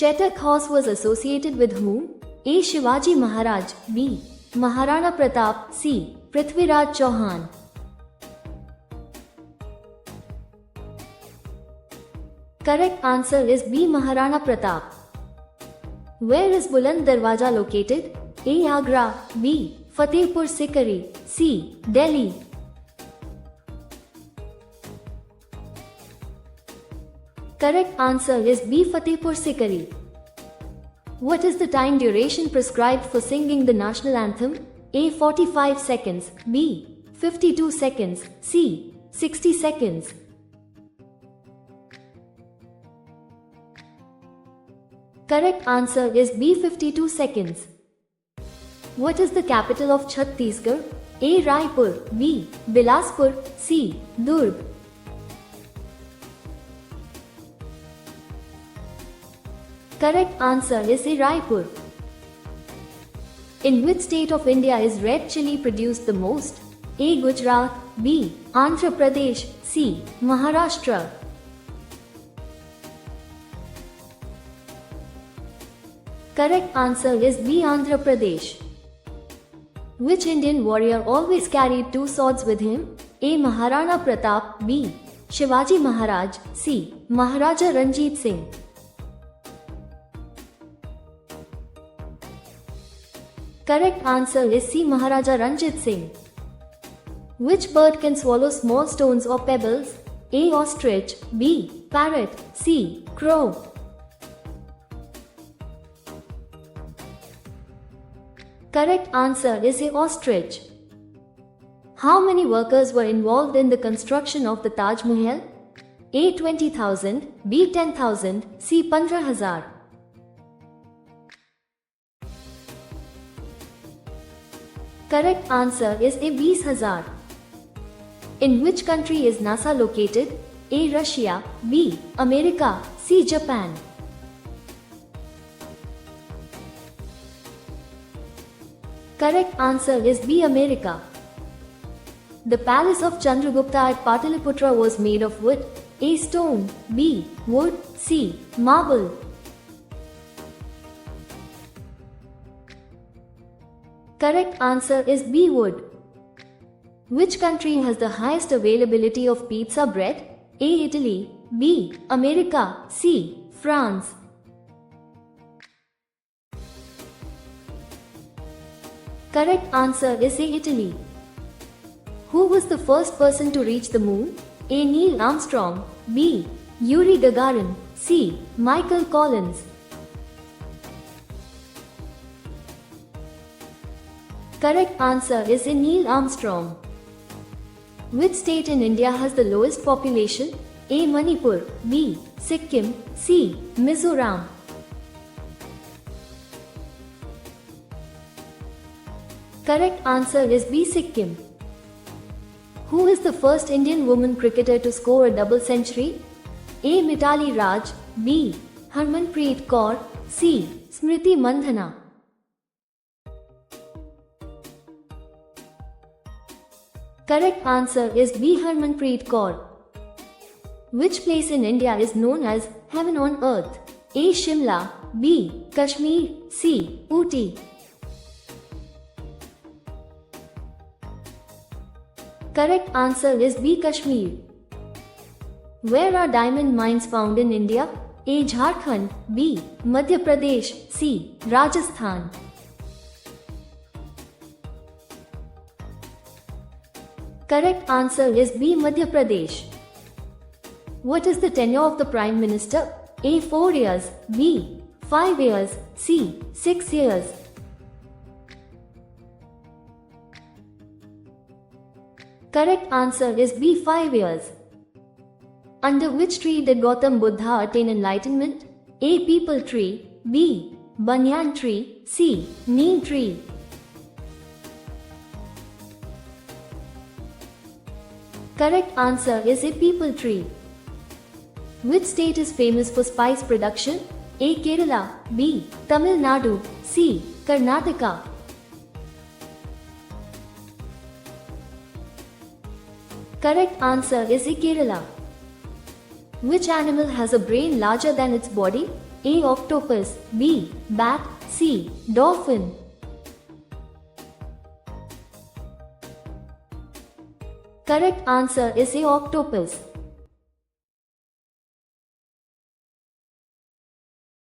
Chetak horse was associated with whom? A. Shivaji Maharaj. B. Maharana Pratap. C. Prithviraj Chauhan. Correct answer is B. Maharana Pratap. Where is Buland Darwaja located? A. Agra. B. Fatehpur Sikri. C. Delhi. Correct answer is B. Fatehpur Sikri. What is the time duration prescribed for singing the national anthem? A. 45 seconds. B. 52 seconds. C. 60 seconds. Correct answer is B. 52 seconds. What is the capital of Chhattisgarh? A. Raipur. B. Bilaspur. C. Durg. Correct answer is A. Raipur. In which state of India is red chili produced the most? A. Gujarat. B. Andhra Pradesh. C. Maharashtra. Correct answer is B. Andhra Pradesh. Which Indian warrior always carried two swords with him? A. Maharana Pratap. B. Shivaji Maharaj. C. Maharaja Ranjit Singh. Correct answer is C. Maharaja Ranjit Singh. Which bird can swallow small stones or pebbles? A. Ostrich. B. Parrot. C. Crow. Correct answer is A. Ostrich. How many workers were involved in the construction of the Taj Mahal? A. 20,000. B. 10,000. C. 15,000. Correct answer is A. 20,000. In which country is NASA located? A. Russia. B. America. C. Japan. Correct answer is B. America. The palace of Chandragupta at Pataliputra was made of wood. A. Stone. B. Wood. C. Marble. Correct answer is B. Wood. Which country has the highest availability of pizza bread? A. Italy. B. America. C. France. Correct answer is A. Italy. Who was the first person to reach the moon? A. Neil Armstrong. B. Yuri Gagarin. C. Michael Collins. Correct answer is A. Neil Armstrong. Which state in India has the lowest population? A. Manipur. B. Sikkim. C. Mizoram. Correct answer is B. Sikkim. Who is the first Indian woman cricketer to score a double century? A. Mitali Raj. B. Harmanpreet Kaur. C. Smriti Mandhana. Correct answer is B. Harmanpreet Kaur. Which place in India is known as heaven on earth? A. Shimla. B. Kashmir. C. Ooty. Correct answer is B. Kashmir. Where are diamond mines found in India? A. Jharkhand. B. Madhya Pradesh. C. Rajasthan. Correct answer is B. Madhya Pradesh. What is the tenure of the Prime Minister? A. 4 years. B. 5 years. C. 6 years. Correct answer is B. 5 years. Under which tree did Gautam Buddha attain enlightenment? A. Peepal tree. B. Banyan tree. C. Neem tree. Correct answer is A. Peepal tree. Which state is famous for spice production? A. Kerala. B. Tamil Nadu. C. Karnataka. Correct answer is A. Kerala. Which animal has a brain larger than its body? A. Octopus, B. Bat, C. Dolphin. Correct answer is A. Octopus.